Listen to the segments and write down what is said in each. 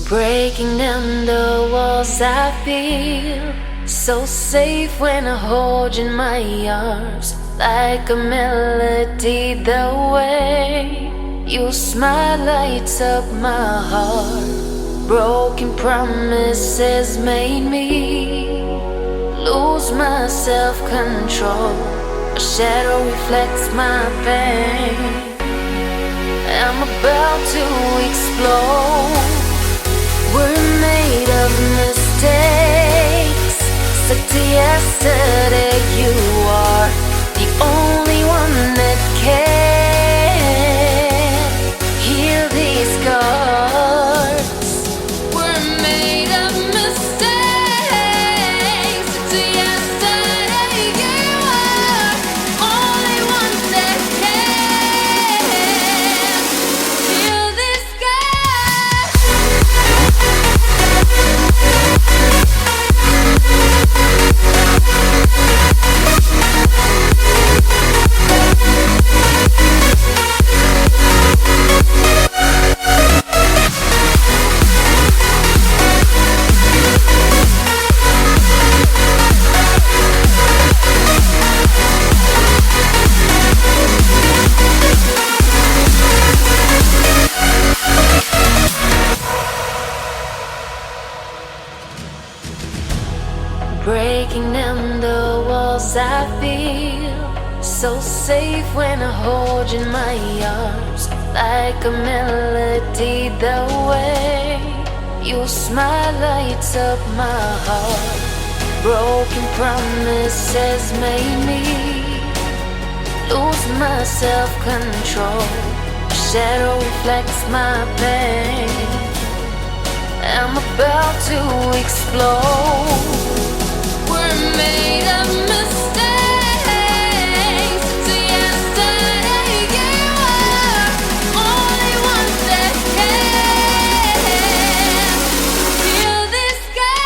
Breaking down the walls, I feel so safe when I hold you in my arms. Like a melody, the way you smile lights up my heart. Broken promises made me lose my self-control. A shadow reflects my pain. I'm about to explode. We're made of mistakes. Stuck to yesterday. You are the only one that can heal these scars. We're made of mistakes. Stuck to yesterday. You are the only one that can heal these scars. Breaking down the walls, I feel so safe when I hold you in my arms. Like a melody, the way you smile lights up my heart. Broken promises made me lose my self-control. A shadow reflects my pain. I'm about to explode. We're made of mistakes. To yesterday, you are only one that can heal this sky.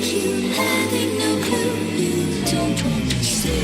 you having no clue. You don't want to say.